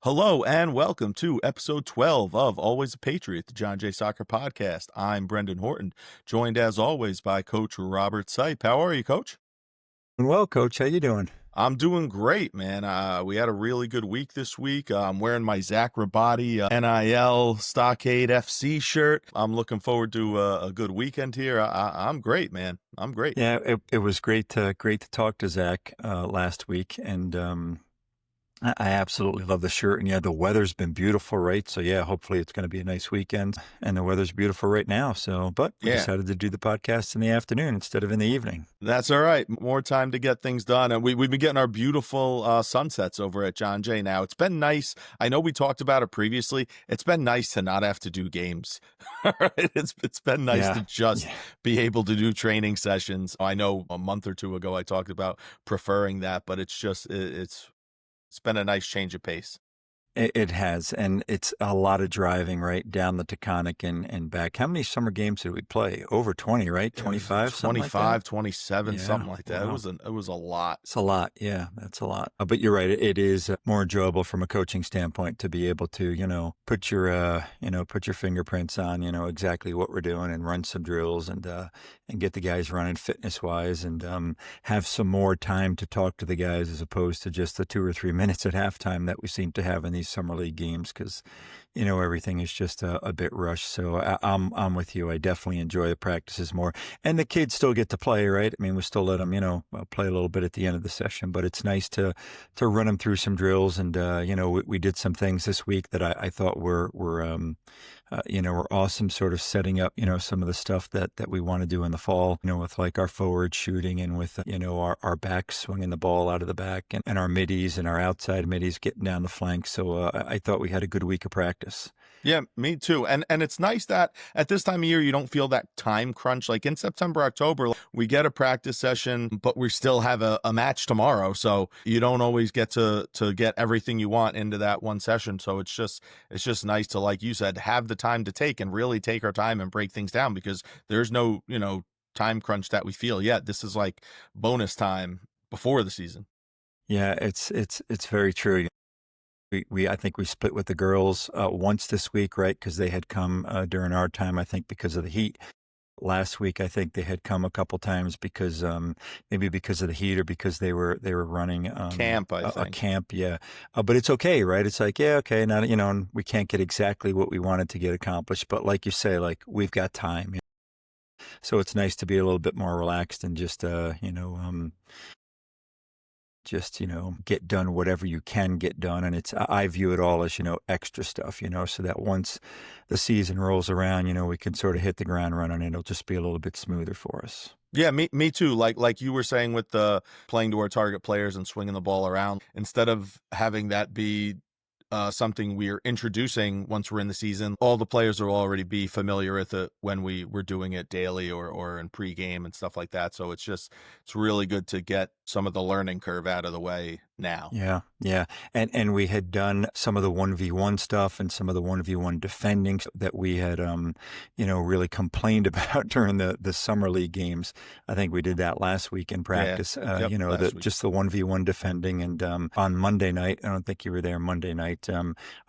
Hello and welcome to episode 12 of Always a Patriot, the John Jay Soccer Podcast. I'm Brendan Horton, joined as always by Coach Robert Seipp. How are you, Coach? Doing well, Coach. How you doing? I'm doing great, man. We had a really good week this week. I'm wearing my Zach Rabati NIL Stockade FC shirt. I'm looking forward to a good weekend here. I'm great, man. I'm great. Yeah, it was great to talk to Zach last week, and I absolutely love the shirt. And yeah, the weather's been beautiful, right? So yeah, hopefully it's going to be a nice weekend. And the weather's beautiful right now. So, but we decided to do the podcast in the afternoon instead of in the evening. That's all right. More time to get things done. And we've been getting our beautiful sunsets over at John Jay now. It's been nice. I know we talked about it previously. It's been nice to not have to do games. It's been nice to just be able to do training sessions. I know a month or two ago I talked about preferring that, but it's been a nice change of pace. It has, and it's a lot of driving, right, down the Taconic and back. How many summer games did we play? Over 20, right? 25, 25, 27, something like that. Wow. It was a lot. It's a lot. Yeah, that's a lot. But you're right. It is more enjoyable from a coaching standpoint to be able to, put your fingerprints on, exactly what we're doing and run some drills and get the guys running fitness wise and have some more time to talk to the guys as opposed to just the 2 or 3 minutes at halftime that we seem to have in these summer league games because, everything is just a bit rushed. So I'm with you. I definitely enjoy the practices more. And the kids still get to play, right? I mean, we still let them, play a little bit at the end of the session, but it's nice to run them through some drills. And, we did some things this week that I thought were awesome, sort of setting up, some of the stuff that we want to do in the fall, with like our forward shooting and with, our backs swinging the ball out of the back and our middies and our outside middies getting down the flank. So I thought we had a good week of practice. Yeah, me too. And it's nice that at this time of year, you don't feel that time crunch. Like in September, October, we get a practice session, but we still have a match tomorrow. So you don't always get to get everything you want into that one session. So it's just nice to, like you said, have the time to take and really take our time and break things down because there's no, time crunch that we feel yet. This is like bonus time before the season. Yeah, it's very true. I think we split with the girls once this week, right? Because they had come during our time, I think, because of the heat. Last week, I think they had come a couple times because maybe because of the heat or because they were running camp. I think a camp, yeah. But it's okay, right? It's like, yeah, okay. Now we can't get exactly what we wanted to get accomplished, but like you say, like we've got time. So it's nice to be a little bit more relaxed and just get done whatever you can get done. And I view it all as, extra stuff, so that once the season rolls around, we can sort of hit the ground running and it'll just be a little bit smoother for us. Yeah, me too. Like you were saying with the playing to our target players and swinging the ball around, instead of having that be something we're introducing once we're in the season, all the players will already be familiar with it when we're doing it daily or in pregame and stuff like that. So it's really good to get some of the learning curve out of the way now. Yeah. And we had done some of the 1v1 stuff and some of the 1v1 defending that we had, really complained about during the summer league games. I think we did that last week in practice, just the 1v1 defending. And on Monday night, I don't think you were there Monday night,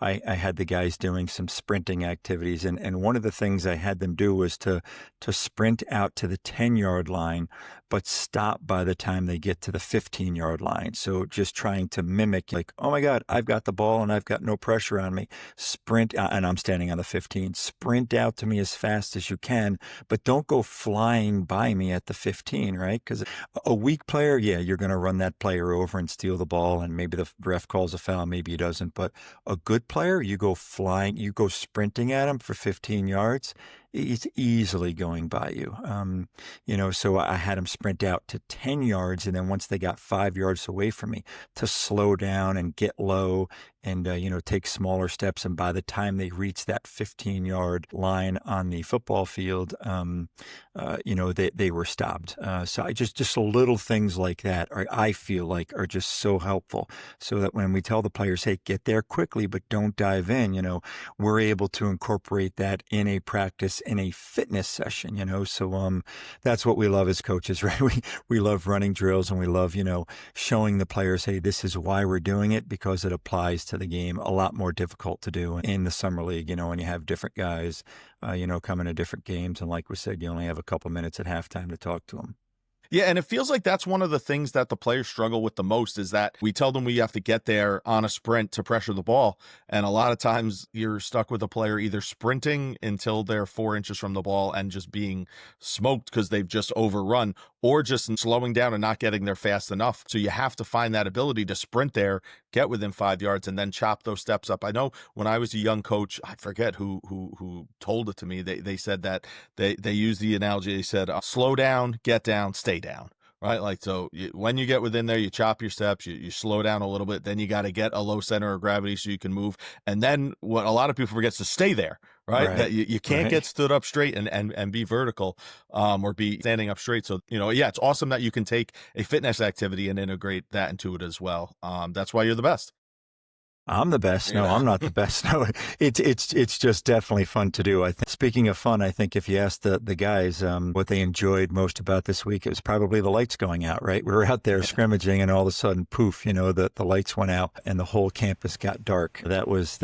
I had the guys doing some sprinting activities. And one of the things I had them do was to sprint out to the 10-yard line, but stop by the time they get to the 15-yard line. So just trying to mimic, like, oh my God, I've got the ball and I've got no pressure on me. Sprint, and I'm standing on the 15. Sprint out to me as fast as you can, but don't go flying by me at the 15, right? Because a weak player, you're going to run that player over and steal the ball, and maybe the ref calls a foul, maybe he doesn't. But a good player, you go flying, you go sprinting at him for 15 yards. He's easily going by you. So I had him sprint out to 10 yards. And then once they got 5 yards away from me, to slow down and get low and, take smaller steps. And by the time they reached that 15-yard line on the football field, they were stopped. So I just little things like that I feel like are just so helpful, so that when we tell the players, hey, get there quickly, but don't dive in, we're able to incorporate that in a practice in a fitness session, so that's what we love as coaches, right? We love running drills, and we love, showing the players, hey, this is why we're doing it, because it applies to the game. A lot more difficult to do in the summer league, when you have different guys, coming to different games. And like we said, you only have a couple minutes at halftime to talk to them. Yeah, and it feels like that's one of the things that the players struggle with the most, is that we tell them we have to get there on a sprint to pressure the ball. And a lot of times you're stuck with a player either sprinting until they're 4 inches from the ball and just being smoked because they've just overrun, or just slowing down and not getting there fast enough. So you have to find that ability to sprint there, get within 5 yards, and then chop those steps up. I know when I was a young coach, I forget who told it to me. They said that they used the analogy. They said, slow down, get down, stay down, right? Like, so when you get within there, you chop your steps, you slow down a little bit, then you got to get a low center of gravity so you can move. And then what a lot of people forget is to stay there, right? That you can't get stood up straight and be vertical, or be standing up straight. So, yeah, it's awesome that you can take a fitness activity and integrate that into it as well. That's why you're the best. I'm the best. No, I'm not the best. No, it's just definitely fun to do. I think, speaking of fun, I think if you ask the guys what they enjoyed most about this week, it was probably the lights going out, right? We were out there scrimmaging, and all of a sudden, poof, the lights went out and the whole campus got dark. That was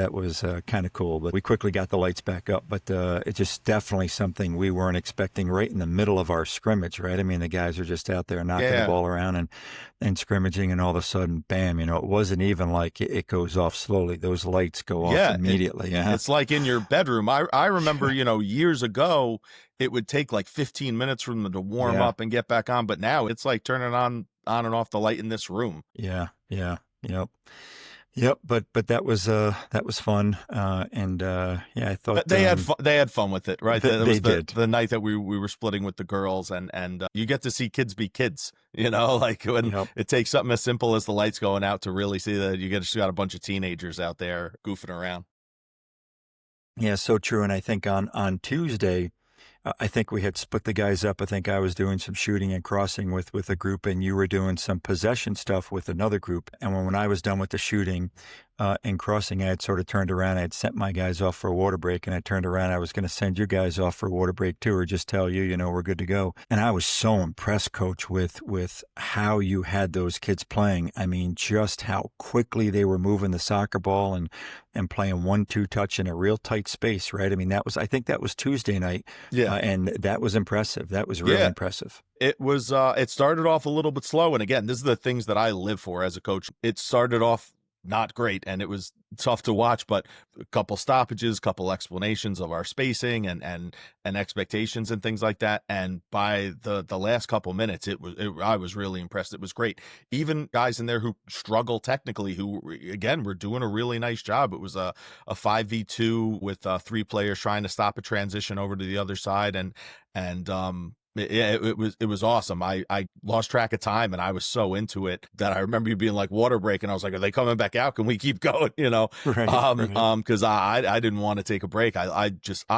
kind of cool, but we quickly got the lights back up. But it's just definitely something we weren't expecting right in the middle of our scrimmage, right? I mean, the guys are just out there knocking the ball around and scrimmaging, and all of a sudden, bam, it wasn't even like it goes off slowly. Those lights go off immediately. It's like in your bedroom. I remember, years ago, it would take like 15 minutes for them to warm up and get back on. But now it's like turning on and off the light in this room. Yep. But that was fun. I thought but they had fun with it, right? They did. The night that we were splitting with the girls, and you get to see kids be kids, like when it takes something as simple as the lights going out to really see that you got a bunch of teenagers out there goofing around. Yeah, so true. And I think on Tuesday, I think we had split the guys up. I think I was doing some shooting and crossing with a group, and you were doing some possession stuff with another group. And when I was done with the shooting and crossing, I had sort of turned around. I had sent my guys off for a water break, and I turned around. I was going to send you guys off for a water break too, or just tell you, we're good to go. And I was so impressed, Coach, with how you had those kids playing. I mean, just how quickly they were moving the soccer ball and playing 1-2 touch in a real tight space, right? I mean, I think that was Tuesday night. And that was impressive. That was really impressive. It was, it started off a little bit slow. And again, this is the things that I live for as a coach. It started off not great, and it was tough to watch, but a couple stoppages, couple explanations of our spacing and expectations and things like that. And by the last couple minutes, I was really impressed. It was great. Even guys in there who struggle technically, who again were doing a really nice job. It was a 5v2 with 3 players trying to stop a transition over to the other side, and it was awesome. I lost track of time, and I was so into it that I remember you being like water break, and I was like, are they coming back out? Can we keep going? Right. Because I didn't want to take a break. I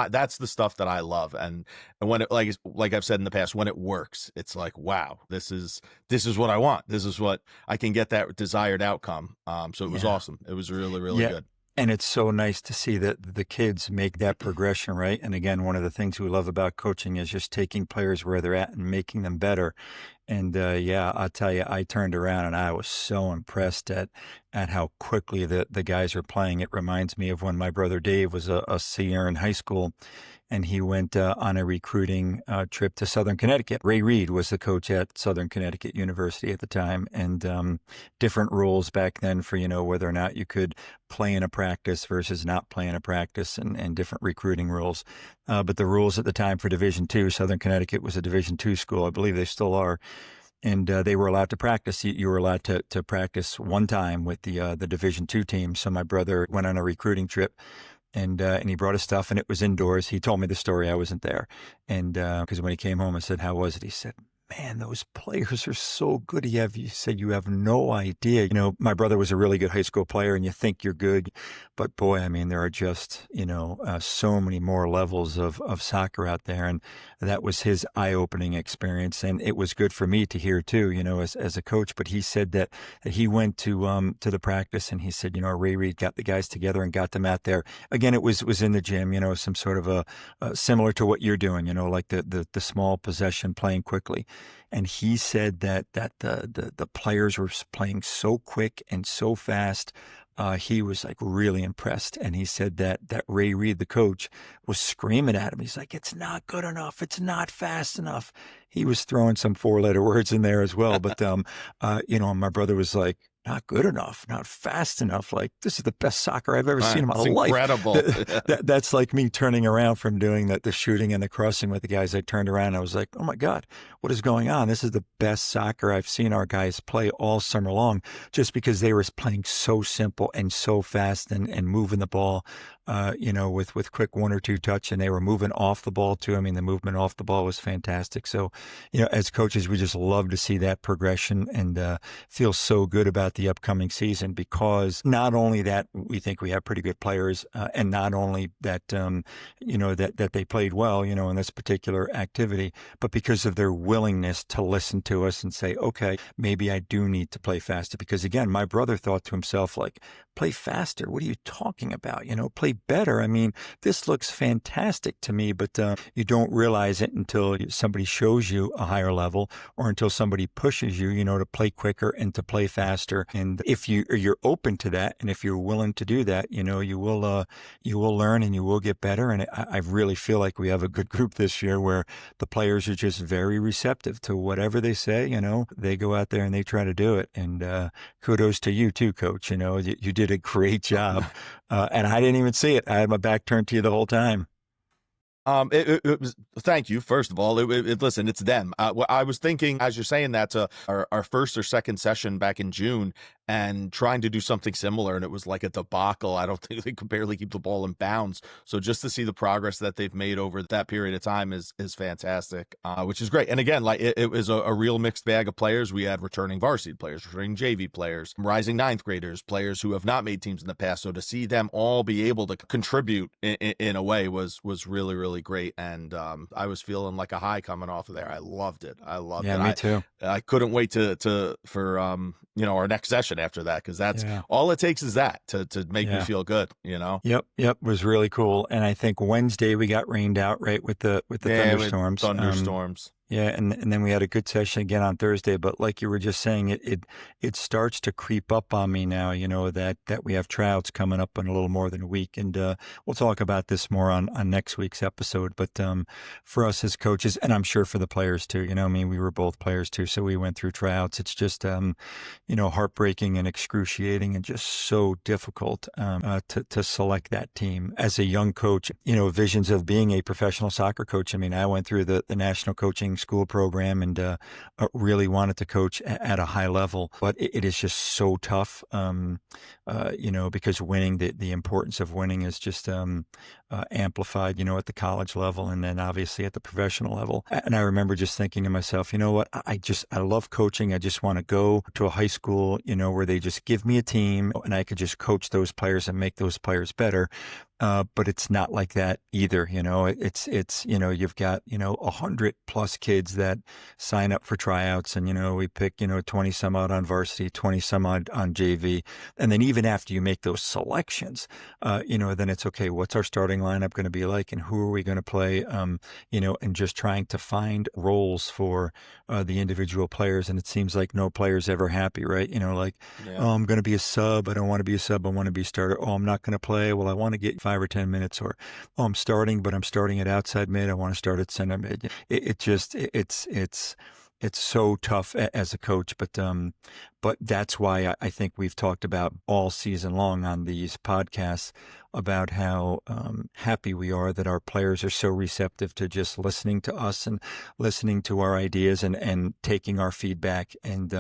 that's the stuff that I love. And when it, like I've said in the past, when it works, it's like, wow, this is what I want. This is what I can get, that desired outcome. So it was awesome. It was really, really good. And it's so nice to see that the kids make that progression, right? And again, one of the things we love about coaching is just taking players where they're at and making them better. And I'll tell you, I turned around and I was so impressed at how quickly the guys are playing. It reminds me of when my brother Dave was a senior in high school, and he went on a recruiting trip to Southern Connecticut. Ray Reed was the coach at Southern Connecticut University at the time, and different rules back then for, whether or not you could play in a practice versus not play in a practice, and different recruiting rules. But the rules at the time for Division II, Southern Connecticut was a Division II school. I believe they still are. And they were allowed to practice. You were allowed to practice one time with the Division II team. So my brother went on a recruiting trip, and he brought his stuff, and it was indoors. He told me the story. I wasn't there. And because when he came home, I said, how was it? He said, man, those players are so good. You said you have no idea. You know, my brother was a really good high school player, and you think you're good, but boy, I mean, there are just, so many more levels of soccer out there. And that was his eye-opening experience. And it was good for me to hear too, as a coach. But he said that he went to the practice, and he said, Ray Reid got the guys together and got them out there. Again, it was in the gym, some sort of a similar to what you're doing, like the small possession playing quickly. And he said that the players were playing so quick and so fast. He was like really impressed. And he said that Ray Reid, the coach, was screaming at him. He's like, it's not good enough. It's not fast enough. He was throwing some 4-letter words in there as well. But, my brother was like, not good enough, not fast enough. Like, this is the best soccer I've ever seen in my life. Incredible. That's like me turning around from doing the shooting and the crossing with the guys. I turned around and I was like, oh my God, what is going on? This is the best soccer I've seen our guys play all summer long, just because they were playing so simple and so fast and moving the ball, with quick 1 or 2 touch, and they were moving off the ball too. I mean, the movement off the ball was fantastic. So, as coaches, we just love to see that progression and feel so good about the upcoming season, because not only that we think we have pretty good players, and not only that, that they played well, in this particular activity, but because of their willingness to listen to us and say, okay, maybe I do need to play faster. Because again, my brother thought to himself, like, play faster. What are you talking about? Play better. I mean, this looks fantastic to me, but you don't realize it until somebody shows you a higher level, or until somebody pushes you, to play quicker and to play faster. And if you're open to that, and if you're willing to do that, you will learn and you will get better. And I really feel like we have a good group this year, where the players are just very receptive to whatever they say. They go out there and they try to do it. And kudos to you too, Coach. You did a great job. And I didn't even see it. I had my back turned to you the whole time. It was, thank you. First of all, listen, it's them. I was thinking, as you're saying that, to our first or second session back in June, and trying to do something similar, and it was like a debacle. I don't think they could barely keep the ball in bounds. So just to see the progress that they've made over that period of time is fantastic, which is great. And again, like it was a real mixed bag of players. We had returning varsity players, returning JV players, rising ninth graders, players who have not made teams in the past. So to see them all be able to contribute in a way was really, really great. And I was feeling like a high coming off of there. I loved it. Yeah, me too. I couldn't wait for our next session after that, because that's all it takes, is that to make me feel good. Yep, it was really cool. And I think Wednesday we got rained out, right, with the thunderstorms. Thunderstorms. Yeah, and then we had a good session again on Thursday. But like you were just saying, it starts to creep up on me now, that we have tryouts coming up in a little more than a week. And we'll talk about this more on next week's episode. But for us as coaches, and I'm sure for the players too, we were both players too, so we went through tryouts. It's just, heartbreaking and excruciating, and just so difficult to select that team. As a young coach, visions of being a professional soccer coach. I mean, I went through the national coaching school program and really wanted to coach at a high level, but it is just so tough, because winning, the importance of winning is just amplified, at the college level, and then obviously at the professional level. And I remember just thinking to myself, you know what, I love coaching. I just want to go to a high school, where they just give me a team and I could just coach those players and make those players better. But it's not like that either. It's you've got, 100+ kids that sign up for tryouts, and, we pick, 20 some odd on varsity, 20 some odd on JV. And then even after you make those selections, then it's okay. What's our starting lineup going to be like, and who are we going to play? And just trying to find roles for the individual players. And it seems like no player's ever happy, right? Oh, I'm going to be a sub. I don't want to be a sub. I want to be a starter. Oh, I'm not going to play. Well, I want to get 5 or 10 minutes. Or, oh, I'm starting, but I'm starting at outside mid. I want to start at center mid. It's so tough as a coach, but But that's why I think we've talked about all season long on these podcasts about how happy we are that our players are so receptive to just listening to us and listening to our ideas and taking our feedback. And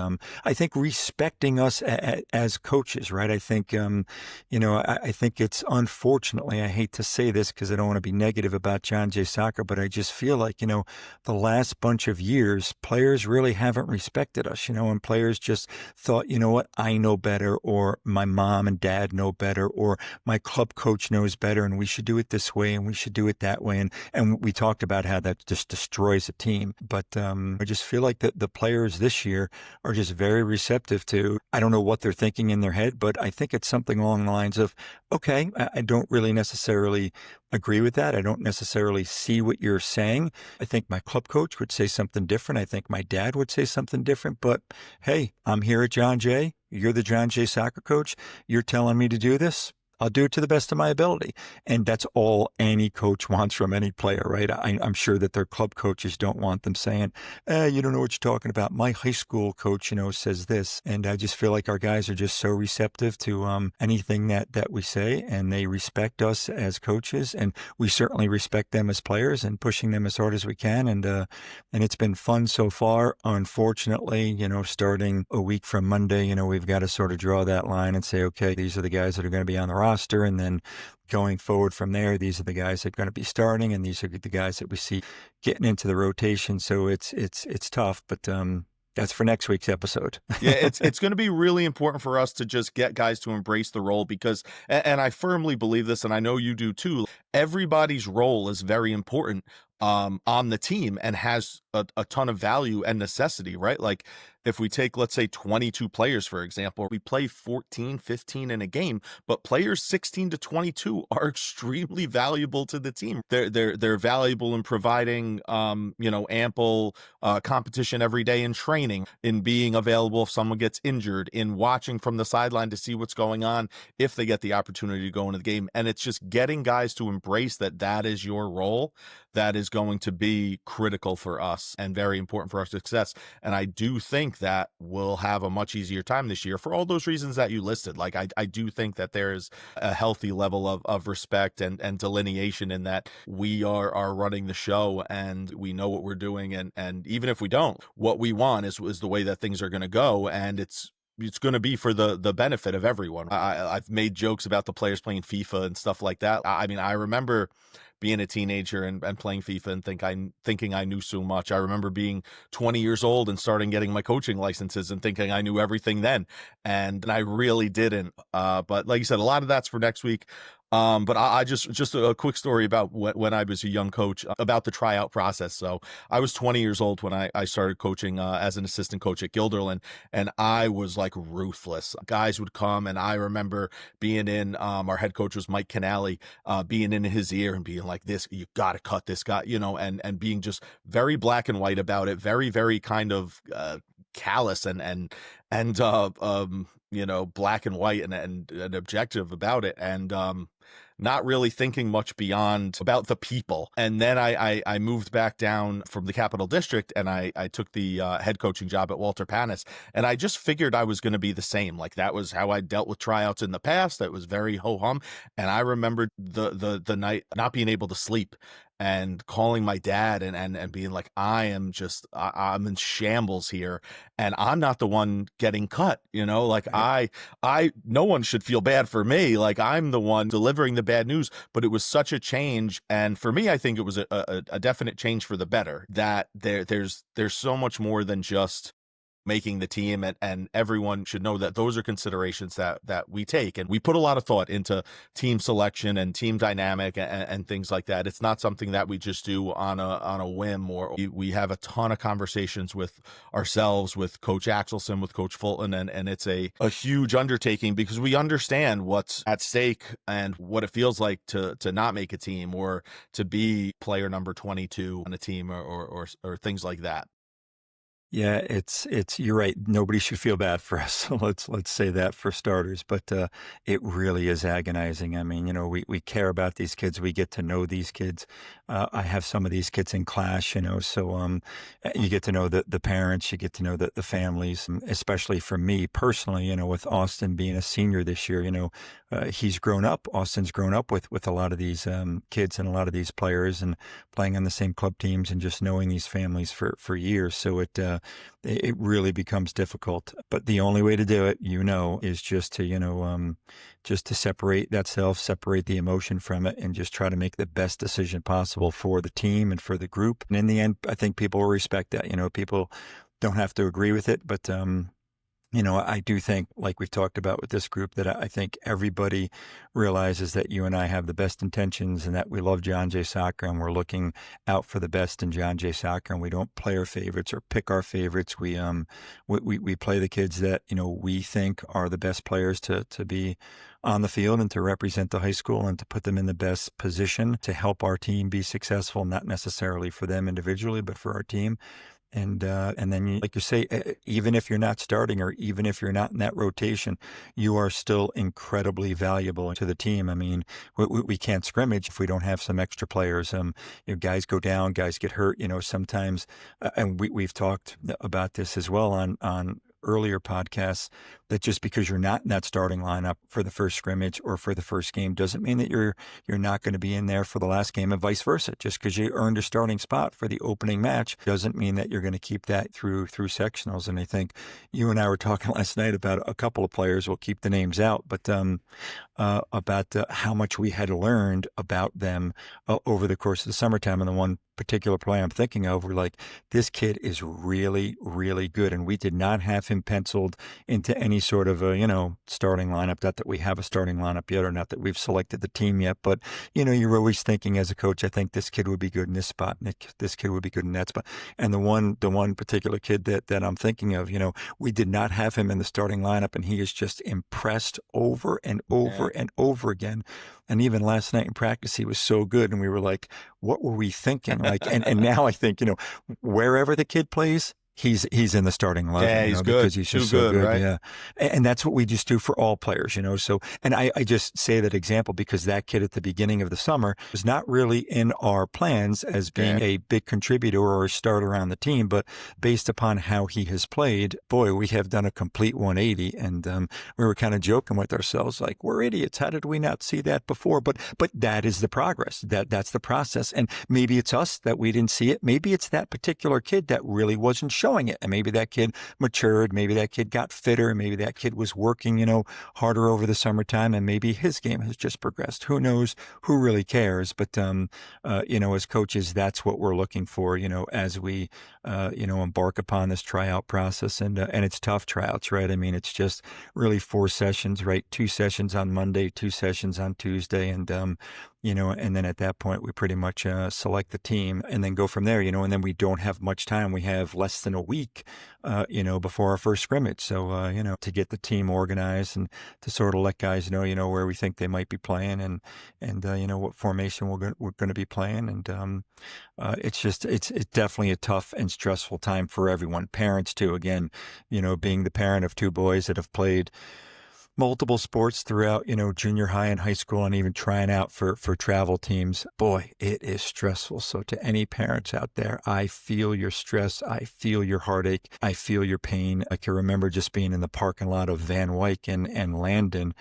I think respecting us as coaches, right? I think, I think it's unfortunately, I hate to say this because I don't want to be negative about John Jay Soccer, but I just feel like, the last bunch of years, players really haven't respected us, and players just thought, you know what, I know better, or my mom and dad know better, or my club coach knows better, and we should do it this way, and we should do it that way. And we talked about how that just destroys a team. But I just feel like the players this year are just very receptive to, I don't know what they're thinking in their head, but I think it's something along the lines of, okay, I don't really necessarily agree with that. I don't necessarily see what you're saying. I think my club coach would say something different. I think my dad would say something different. But hey, I'm here at John Jay. You're the John Jay soccer coach. You're telling me to do this. I'll do it to the best of my ability. And that's all any coach wants from any player, right? I'm sure that their club coaches don't want them saying, you don't know what you're talking about. My high school coach, says this. And I just feel like our guys are just so receptive to anything that we say, and they respect us as coaches, and we certainly respect them as players and pushing them as hard as we can. And it's been fun so far. Unfortunately, starting a week from Monday, we've got to sort of draw that line and say, okay, these are the guys that are going to be on the roster, and then going forward from there, these are the guys that are going to be starting, and these are the guys that we see getting into the rotation. So it's tough, but that's for next week's episode. Yeah, it's going to be really important for us to just get guys to embrace the role, because, and I firmly believe this, and I know you do too, everybody's role is very important on the team and has a ton of value and necessity, right? Like if we take, let's say 22 players, for example, we play 14, 15 in a game, but players 16 to 22 are extremely valuable to the team. They're valuable in providing, ample competition every day in training, in being available if someone gets injured, in watching from the sideline to see what's going on if they get the opportunity to go into the game. And it's just getting guys to embrace that is your role. That is going to be critical for us and very important for our success. And I do think that we'll have a much easier time this year for all those reasons that you listed. Like, I do think that there's a healthy level of respect and delineation in that we are running the show and we know what we're doing. And even if we don't, what we want is the way that things are going to go. And it's going to be for the benefit of everyone. I've made jokes about the players playing FIFA and stuff like that. I mean, I remember being a teenager and playing FIFA and thinking I knew so much. I remember being 20 years old and starting getting my coaching licenses and thinking I knew everything then. And I really didn't. But like you said, a lot of that's for next week. But I just a quick story about when I was a young coach about the tryout process. So I was 20 years old when I started coaching as an assistant coach at Guilderland, and I was like ruthless. Guys would come, and I remember being in our head coach was Mike Canali, being in his ear and being like, "This, you got to cut this guy," and being just very black and white about it, very very kind of callous and black and white and objective about it, and not really thinking much beyond about the people. And then I moved back down from the Capital District, and I took the head coaching job at Walter Panis, and I just figured I was going to be the same. Like, that was how I dealt with tryouts in the past. That was very ho-hum. And I remembered the night not being able to sleep and calling my dad and being like, I'm in shambles here, and I'm not the one getting cut, like I no one should feel bad for me. Like, I'm the one delivering the bad news. But it was such a change. And for me, I think it was a definite change for the better, that there's so much more than just making the team, and everyone should know that those are considerations that we take, and we put a lot of thought into team selection and team dynamic and things like that. It's not something that we just do on a whim, or we have a ton of conversations with ourselves, with Coach Axelson, with Coach Fulton, and it's a huge undertaking, because we understand what's at stake and what it feels like to not make a team, or to be player number 22 on a team, or things like that. Yeah, it's you're right. Nobody should feel bad for us. So let's say that for starters. But it really is agonizing. I mean, we care about these kids. We get to know these kids. I have some of these kids in class, so you get to know the parents, you get to know the families, especially for me personally, with Austin being a senior this year, he's grown up. Austin's grown up with a lot of these kids and a lot of these players and playing on the same club teams and just knowing these families for years. So it really becomes difficult. But the only way to do it, is just to, just to separate that self, separate the emotion from it, and just try to make the best decision possible for the team and for the group. And in the end, I think people will respect that. People don't have to agree with it, but I do think, like we've talked about with this group, that I think everybody realizes that you and I have the best intentions and that we love John Jay Soccer and we're looking out for the best in John Jay Soccer, and we don't play our favorites or pick our favorites. We play the kids that, we think are the best players to be on the field and to represent the high school and to put them in the best position to help our team be successful, not necessarily for them individually, but for our team. And then, like you say, even if you're not starting or even if you're not in that rotation, you are still incredibly valuable to the team. I mean, we can't scrimmage if we don't have some extra players. Guys go down, guys get hurt. Sometimes, and we've talked about this as well on earlier podcasts, that just because you're not in that starting lineup for the first scrimmage or for the first game doesn't mean that you're not going to be in there for the last game, and vice versa. Just because you earned a starting spot for the opening match doesn't mean that you're going to keep that through sectionals. And I think you and I were talking last night about a couple of players. We'll keep the names out, but about how much we had learned about them over the course of the summertime. And the one particular play I'm thinking of, we're like, this kid is really, really good. And we did not have him penciled into any sort of a, starting lineup. Not that we have a starting lineup yet, or not that we've selected the team yet, but, you're always thinking as a coach, I think this kid would be good in this spot, and this kid would be good in that spot. And the one particular kid that I'm thinking of, we did not have him in the starting lineup, and he is just impressed over and over and over again. And even last night in practice, he was so good. And we were like, what were we thinking? And now I think, wherever the kid plays, he's in the starting lineup. Yeah, he's good. Because he's just so good. Right? Yeah. And that's what we just do for all players, So, and I just say that example because that kid at the beginning of the summer was not really in our plans as being a big contributor or a starter on the team, but based upon how he has played, boy, we have done a complete 180. And we were kind of joking with ourselves, like, we're idiots. How did we not see that before? But that is the progress. That's the process. And maybe it's us that we didn't see it. Maybe it's that particular kid that really wasn't showing it. And maybe that kid matured. Maybe that kid got fitter. Maybe that kid was working, harder over the summertime, and maybe his game has just progressed. Who knows? Who really cares? But, as coaches, that's what we're looking for, as we, embark upon this tryout process. And it's tough tryouts, right? I mean, it's just really 4 sessions, right? 2 sessions on Monday, 2 sessions on Tuesday. And, and then at that point, we pretty much select the team and then go from there, and then we don't have much time. We have less than a week, before our first scrimmage. So, to get the team organized and to sort of let guys know, where we think they might be playing and what formation we're going to be playing. And it's definitely a tough and stressful time for everyone. Parents too, again, being the parent of 2 boys that have played multiple sports throughout, junior high and high school, and even trying out for travel teams. Boy, it is stressful. So to any parents out there, I feel your stress. I feel your heartache. I feel your pain. I can remember just being in the parking lot of Van Wyck and Landon,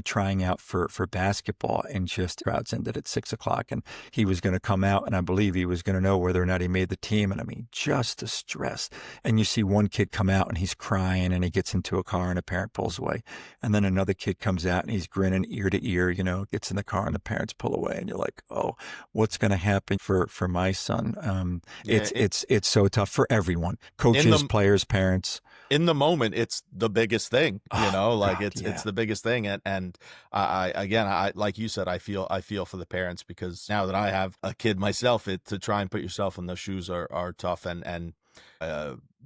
trying out for basketball, and just crowds ended at 6:00, and he was going to come out, and I believe he was going to know whether or not he made the team. And I mean, just the stress. And you see one kid come out and he's crying and he gets into a car and a parent pulls away. And then another kid comes out and he's grinning ear to ear, gets in the car and the parents pull away. And you're like, oh, what's going to happen for my son? It's so tough for everyone. Coaches, players, parents. In the moment, it's the biggest thing, God, it's the biggest thing. And I like you said, I feel for the parents, because now that I have a kid myself, to try and put yourself in those shoes are tough. And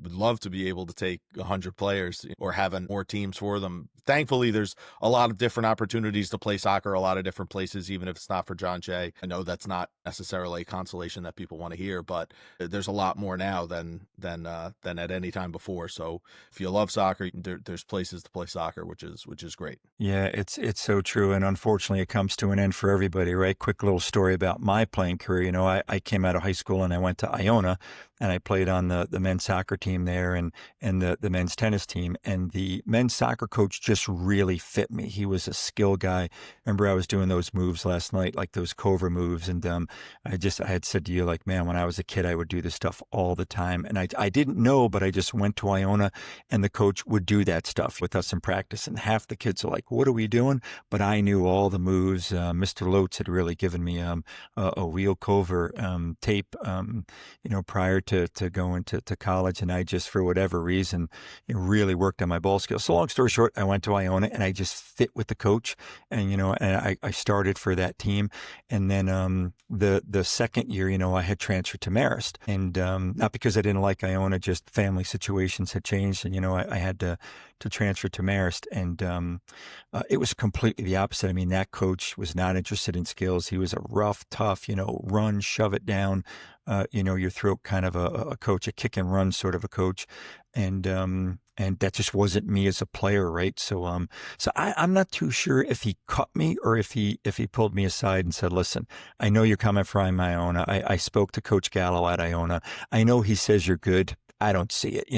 would love to be able to take 100 players or having more teams for them. Thankfully, there's a lot of different opportunities to play soccer, a lot of different places, even if it's not for John Jay. I know that's not necessarily a consolation that people want to hear, but there's a lot more now than at any time before. So if you love soccer, there's places to play soccer, which is great. Yeah, it's so true. And unfortunately, it comes to an end for everybody, right? Quick little story about my playing career. I came out of high school and I went to Iona and I played on the men's soccer team there and the men's tennis team. And the men's soccer coach just really fit me. He was a skill guy. Remember, I was doing those moves last night, like those Cobra moves. And I had said to you, like, man, when I was a kid, I would do this stuff all the time. And I didn't know, but I just went to Iona and the coach would do that stuff with us in practice. And half the kids are like, what are we doing? But I knew all the moves. Mr. Lotes had really given me a wheel cover tape, prior to going to college. And I just, for whatever reason, really worked on my ball skills. So long story short, I went to Iona and I just fit with the coach. And, I started for that team. And then the second year, I had transferred to Marist. And not because I didn't like Iona, just family situations had changed. And, I had to transfer to Marist. And it was completely the opposite. I mean, that coach was not interested in skills. He was a rough, tough, run, shove it down, your throat kind of a coach, a kick and run sort of a coach. And that just wasn't me as a player, right? So I'm not too sure if he cut me or if he pulled me aside and said, listen, I know you're coming from Iona. I spoke to Coach Gallo at Iona. I know he says you're good. I don't see it,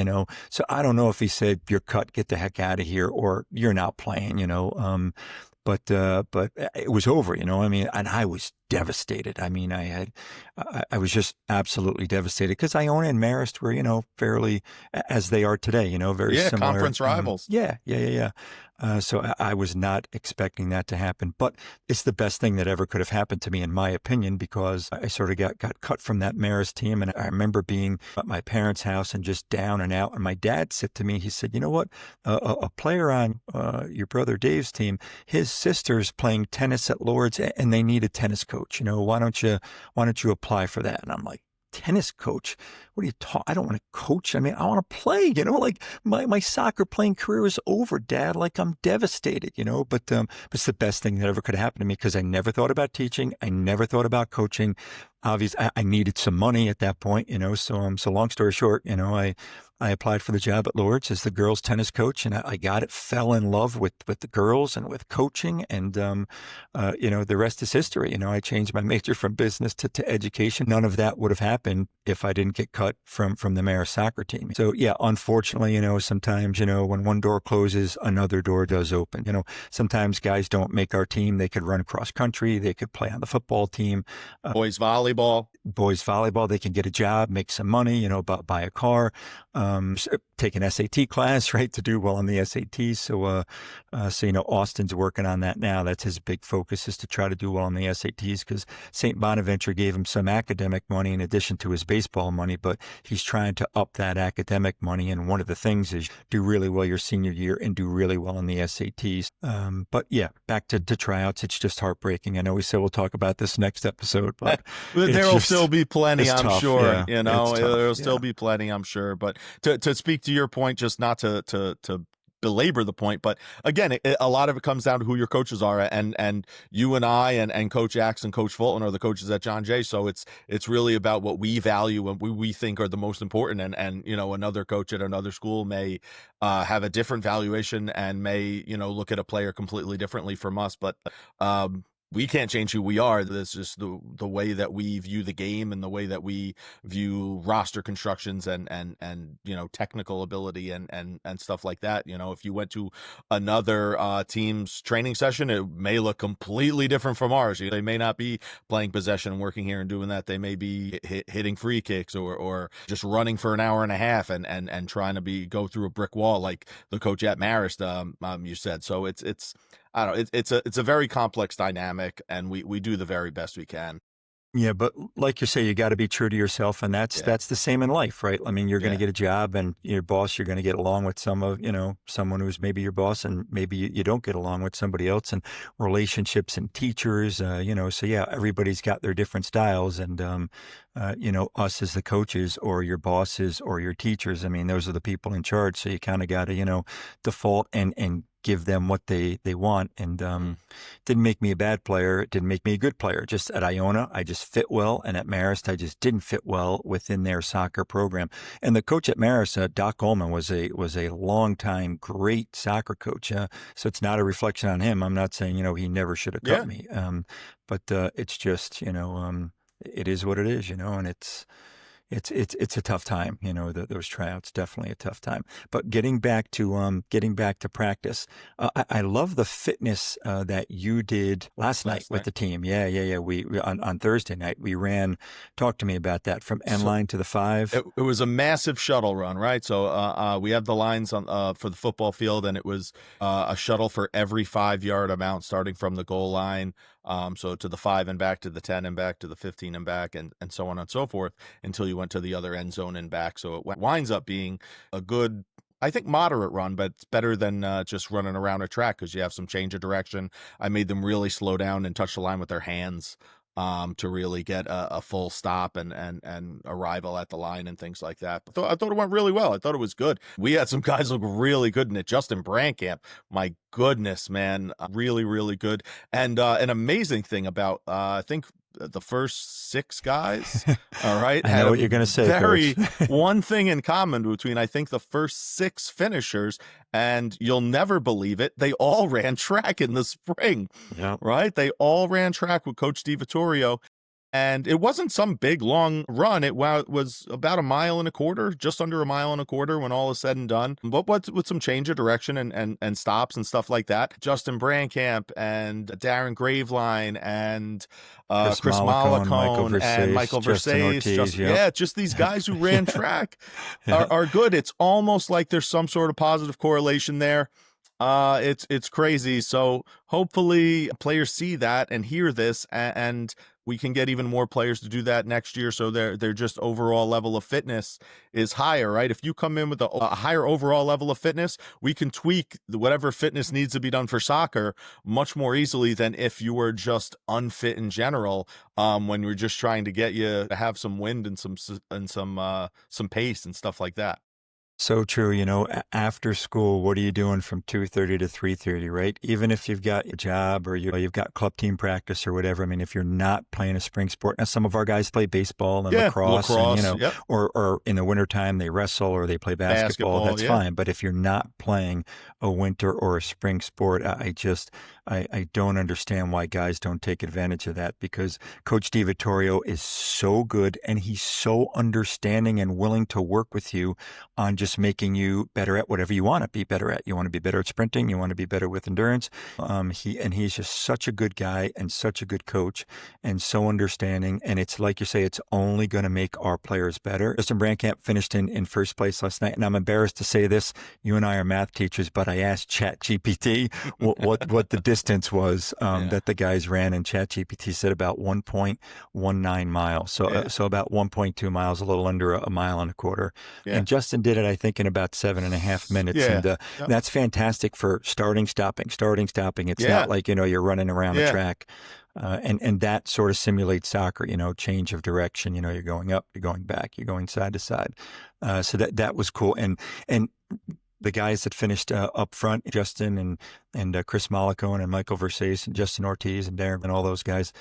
So I don't know if he said, you're cut, get the heck out of here, or you're not playing, But it was over, I mean, and I was devastated. I mean, I was just absolutely devastated because Iona and Marist were, fairly as they are today, very similar. Conference rivals. Yeah. So I was not expecting that to happen, but it's the best thing that ever could have happened to me, in my opinion, because I sort of got cut from that Marist team. And I remember being at my parents' house and just down and out. And my dad said to me, he said, you know what, a player on your brother Dave's team, his sister's playing tennis at Lord's and they need a tennis coach. Why don't you apply for that? And I'm like, tennis coach? What are you talking? I don't want to coach. I mean, I want to play, like my soccer playing career is over, Dad. Like I'm devastated, but it's the best thing that ever could happen to me because I never thought about teaching. I never thought about coaching. Obviously I needed some money at that point, so long story short, I applied for the job at Lord's as the girls tennis coach and I got it, fell in love with the girls and with coaching. And, the rest is history. I changed my major from business to education. None of that would have happened if I didn't get cut from the Marist soccer team. So yeah, unfortunately, sometimes, when one door closes, another door does open. Sometimes guys don't make our team. They could run cross country. They could play on the football team. Boys volleyball. They can get a job, make some money, buy a car, take an SAT class, right, to do well on the SATs. So, Austin's working on that now. That's his big focus, is to try to do well on the SATs, because St. Bonaventure gave him some academic money in addition to his baseball money, but he's trying to up that academic money. And one of the things is do really well your senior year and do really well on the SATs. But yeah, back to tryouts. It's just heartbreaking. I know we said we'll talk about this next episode, but there will still be plenty, I'm tough. sure. Yeah, there'll still be plenty, I'm sure. But to speak to your point, just not to belabor the point, but again, a lot of it comes down to who your coaches are, and you and I and Coach Axe and Coach Fulton are the coaches at John Jay. So it's really about what we value and we think are the most important. And another coach at another school may have a different valuation and may look at a player completely differently from us. But we can't change who we are. That's just the way that we view the game and the way that we view roster constructions and technical ability and stuff like that. If you went to another team's training session, it may look completely different from ours. They may not be playing possession and working here and doing that. They may be hitting free kicks or just running for an hour and a half and trying to go through a brick wall like the coach at Marist, you said. So it's I don't know. It's a very complex dynamic, and we do the very best we can. Yeah, but like you say, you got to be true to yourself, and Yeah. that's the same in life, right? I mean, you're going to Yeah. get a job, and your boss, you're going to get along with someone who's maybe your boss, and maybe you don't get along with somebody else, and relationships and teachers, So yeah, everybody's got their different styles, and us as the coaches, or your bosses, or your teachers. I mean, those are the people in charge, so you kind of got to default and give them what they want, and Mm. didn't make me a bad player. It didn't make me a good player. Just at Iona, I just fit well. And at Marist, I just didn't fit well within their soccer program. And the coach at Marist, Doc Ullman, was a long time great soccer coach. So it's not a reflection on him. I'm not saying, he never should have cut Yeah. me. But it's just, it is what it is, and it's a tough time, those tryouts, definitely a tough time. But getting back to practice, I love the fitness that you did last night Last with night. the team. Yeah. We on Thursday night we ran. Talk to me about that, from end So line to the 5. it was a massive shuttle run, right? So we have the lines on for the football field, and it was a shuttle for every 5-yard amount, starting from the goal line, so to the 5 and back, to the 10 and back, to the 15 and back, and so on and so forth, until you went to the other end zone and back. So it winds up being a good, I think, moderate run, but it's better than just running around a track, because you have some change of direction. I made them really slow down and touch the line with their hands, to really get a full stop and arrival at the line and things like that. But I thought it went really well. I thought it was good. We had some guys look really good in it. Justin Brankamp, my goodness, man, really, really good. And an amazing thing about, I think, the first 6 guys, all right, I had know a what you're going to say, very Coach. one thing in common between, I think, the first 6 finishers, and you'll never believe it, they all ran track in the spring. Yeah. Right? They all ran track with Coach DiVittorio, and it wasn't some big, long run. It was about 1.25 miles, just under 1.25 miles when all is said and done. But with some change of direction and stops and stuff like that. Justin Brankamp and Darren Graveline and Chris Chris Malacone, Michael Malacone and Versace, Michael Justin Versace. Ortiz. Yep. Just these guys who ran track Yeah. are good. It's almost like there's some sort of positive correlation there. It's crazy. So hopefully players see that and hear this, and we can get even more players to do that next year. So their just overall level of fitness is higher, right? If you come in with a higher overall level of fitness, we can tweak whatever fitness needs to be done for soccer much more easily than if you were just unfit in general. When we're just trying to get you to have some wind and some pace and stuff like that. So true. After school, what are you doing from 2:30 to 3:30, right? Even if you've got a job, or you've got club team practice or whatever. I mean, if you're not playing a spring sport, now some of our guys play baseball and lacrosse, and, Yep. or in the wintertime they wrestle or they play basketball. That's Yeah. fine. But if you're not playing a winter or a spring sport, I don't understand why guys don't take advantage of that, because Coach DiVittorio is so good, and he's so understanding and willing to work with you on just making you better at whatever you want to be better at. You want to be better at sprinting. You want to be better with endurance. He's just such a good guy and such a good coach, and so understanding. And it's like you say, it's only going to make our players better. Justin Brankamp finished in first place last night, and I'm embarrassed to say this. You and I are math teachers, but I asked ChatGPT what the distance was that the guys ran, and ChatGPT said about 1.19 miles. So about 1.2 miles, a little under a mile and a quarter. Yeah. And Justin did it, I think, in about 7.5 minutes. Yeah. And that's fantastic for starting, stopping. It's not like, you're running around the track. And that sort of simulates soccer, change of direction. You're going up, you're going back, you're going side to side. So that was cool. And the guys that finished up front, Justin and Chris Malacone and Michael Versace and Justin Ortiz and Darren and all those guys,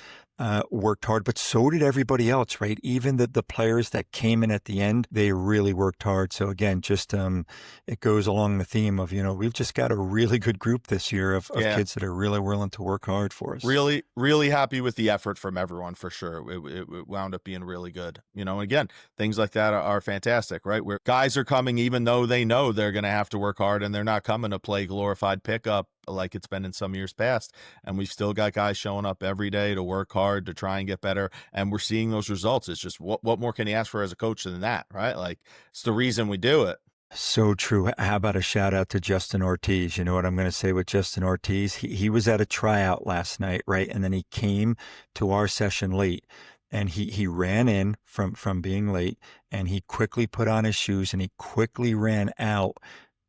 worked hard, but so did everybody else, right? Even the players that came in at the end, they really worked hard. So again, just it goes along the theme of, we've just got a really good group this year of kids that are really willing to work hard for us. Really, really happy with the effort from everyone, for sure. It wound up being really good. Again, things like that are fantastic, right? Where guys are coming even though they know they're going to have to work hard, and they're not coming to play glorified pickup like it's been in some years past. And we've still got guys showing up every day to work hard, to try and get better. And we're seeing those results. It's just, what more can you ask for as a coach than that, right? Like, it's the reason we do it. So true. How about a shout out to Justin Ortiz? You know what I'm going to say with Justin Ortiz? He was at a tryout last night, right? And then he came to our session late. and he ran in from being late, and he quickly put on his shoes and he quickly ran out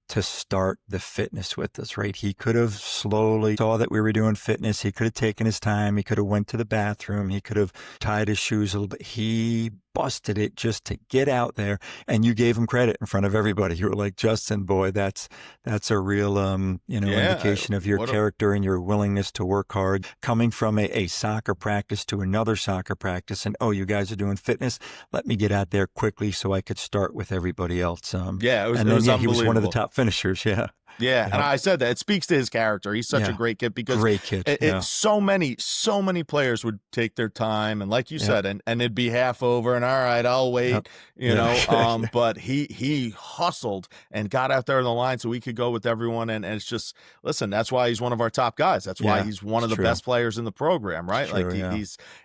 to start the fitness with us, right? He could have slowly saw that we were doing fitness. He could have taken his time. He could have went to the bathroom. He could have tied his shoes a little bit. He busted it just to get out there, and you gave him credit in front of everybody. You were like, Justin, boy, that's a real indication of your character and your willingness to work hard. Coming from a soccer practice to another soccer practice, and you guys are doing fitness. Let me get out there quickly so I could start with everybody else. It was unbelievable. He was one of the top finishers. Yeah. Yeah, and I said that it speaks to his character. He's such a great kid because so many players would take their time, and like you said, and it'd be half over, and all right, I'll wait, but he hustled and got out there on the line so he could go with everyone, and it's just, listen, that's why he's one of our top guys. That's why he's one of the best players in the program, right?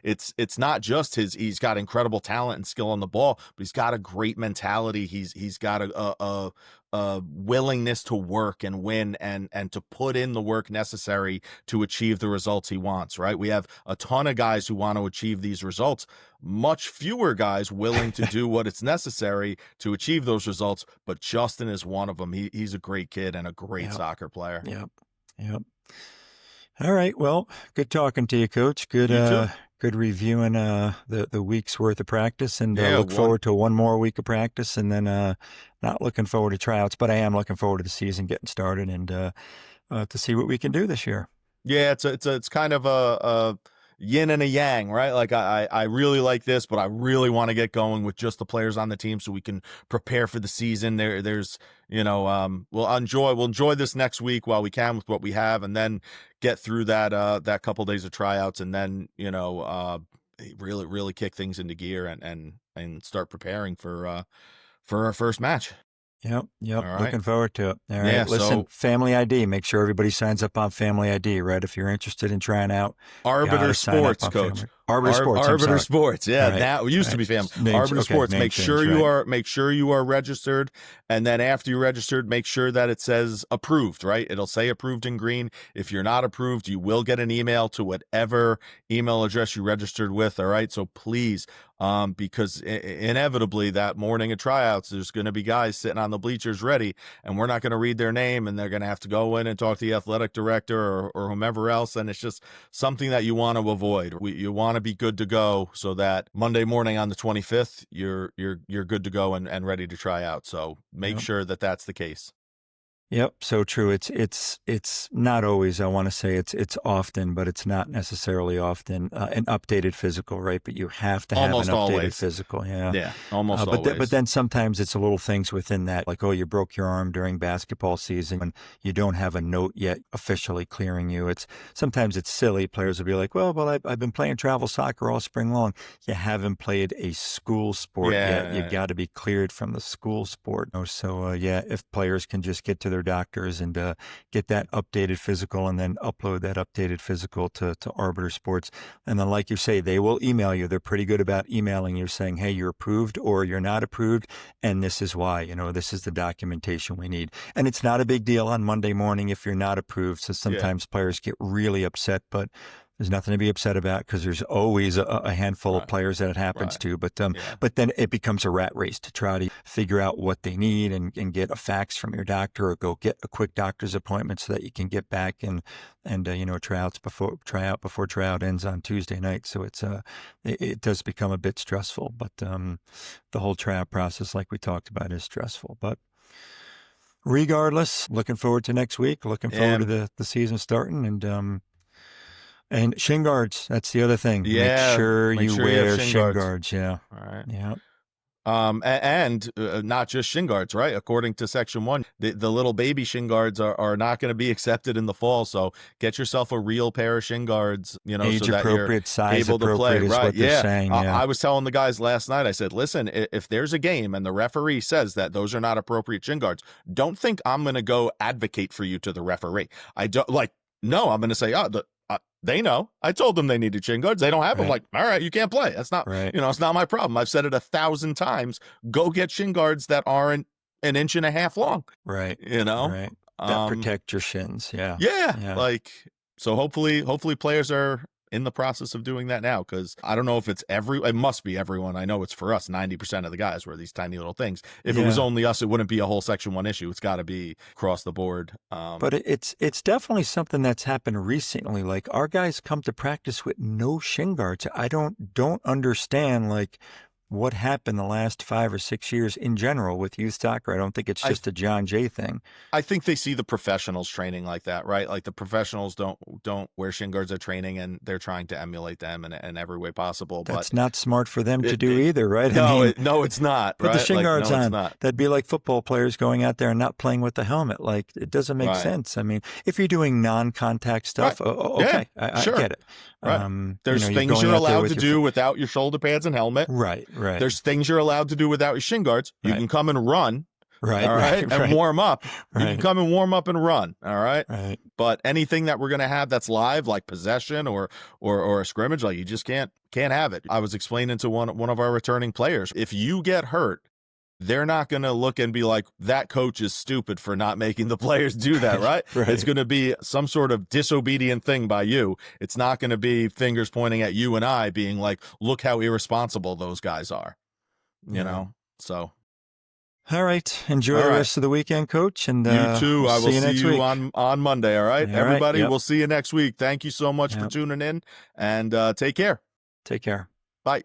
It's not just he's got incredible talent and skill on the ball, but he's got a great mentality. He's got a willingness to work and win and to put in the work necessary to achieve the results he wants, right? We have a ton of guys who want to achieve these results, much fewer guys willing to do what it's necessary to achieve those results, but Justin is one of them. He's a great kid and a great soccer player. Yep. All right. Well, good talking to you, Coach. Good reviewing the week's worth of practice, and look forward to one more week of practice, and then not looking forward to tryouts, but I am looking forward to the season getting started and to see what we can do this year. Yeah, it's kind of a yin and a yang, right? Like I really like this, but I really want to get going with just the players on the team so we can prepare for the season. There's we'll enjoy this next week while we can with what we have, and then get through that couple days of tryouts, and then really kick things into gear and start preparing for our first match. Yep. Right. Looking forward to it. All right. Yeah, listen, Family ID. Make sure everybody signs up on Family ID, right? If you're interested in trying out Arbiter Sports, Coach. Arbiter Sports. Yeah. Right. Now it used to be Arbiter Sports. Make sure you are registered, and then after you're registered, make sure that it says approved, right? It'll say approved in green. If you're not approved, you will get an email to whatever email address you registered with. All right. So please, because inevitably that morning of tryouts, there's going to be guys sitting on the bleachers ready, and we're not going to read their name, and they're going to have to go in and talk to the athletic director or whomever else. And it's just something that you want to avoid. You want to be good to go so that Monday morning on the 25th, you're good to go and ready to try out. So make sure that that's the case. Yep, so true. It's not always, I want to say it's often, but it's not necessarily often an updated physical, right? But you have to have almost an updated always. Physical. Yeah, almost always. Always. But then sometimes it's a little things within that, like, you broke your arm during basketball season and you don't have a note yet officially clearing you. Sometimes it's silly. Players will be like, well, I've been playing travel soccer all spring long. You haven't played a school sport yet. You got to be cleared from the school sport. So if players can just get to their doctors and get that updated physical and then upload that updated physical to Arbiter Sports. And then, like you say, they will email you. They're pretty good about emailing you saying, hey, you're approved or you're not approved. And this is why, this is the documentation we need. And it's not a big deal on Monday morning if you're not approved. So sometimes players get really upset, but there's nothing to be upset about because there's always a handful of players that it happens to. But then it becomes a rat race to try to figure out what they need and get a fax from your doctor or go get a quick doctor's appointment so that you can get back and tryout before tryout ends on Tuesday night. So it does become a bit stressful. But the whole tryout process, like we talked about, is stressful. But regardless, looking forward to next week. Looking forward to the season starting and shin guards, that's the other thing. Yeah, make sure you wear shin guards. Yeah. All right. Yeah. And not just shin guards, right? According to Section 1, the little baby shin guards are not going to be accepted in the fall. So get yourself a real pair of shin guards, age so that appropriate, you're size able to play. Is right? What they're saying. I was telling the guys last night. I said, listen, if there's a game and the referee says that those are not appropriate shin guards, don't think I'm going to go advocate for you to the referee. I don't No, I'm going to say, they know. I told them they needed shin guards. They don't have them. Like, all right, you can't play. That's not, it's not my problem. I've said it 1,000 times. Go get shin guards that aren't an inch and a half long. Right. That protect your shins. Yeah. Yeah. So hopefully players are in the process of doing that now, because I don't know if it's it must be everyone. I know it's for us, 90% of the guys were these tiny little things. If it was only us, it wouldn't be a whole Section 1 issue. It's got to be across the board. But it's definitely something that's happened recently. Like, our guys come to practice with no shin guards. I don't understand, like, what happened the last 5 or 6 years in general with youth soccer. I don't think it's just a John Jay thing. I think they see the professionals training like that, right? Like, the professionals don't wear shin guards at training, and they're trying to emulate them in every way possible. That's not smart for them to do either, right? No, no, it's not. Put right? the shin guards no, on. It's not. That'd be like football players going out there and not playing with the helmet. Like, it doesn't make sense. I mean, if you're doing non-contact stuff, okay, I get it. Right. There's things you're allowed to do without your shoulder pads and helmet. Right. There's things you're allowed to do without your shin guards. You can come and run. And warm up. You can come and warm up and run. All right. But anything that we're gonna have that's live, like possession or a scrimmage, like, you just can't have it. I was explaining to one of our returning players, if you get hurt, they're not going to look and be like, that coach is stupid for not making the players do that, right? It's going to be some sort of disobedient thing by you. It's not going to be fingers pointing at you and I being like, look how irresponsible those guys are, you know? So. All right. Enjoy the rest of the weekend, Coach. And you too. I will see you on Monday. All right, everybody. We'll see you next week. Thank you so much for tuning in, and take care. Take care. Bye.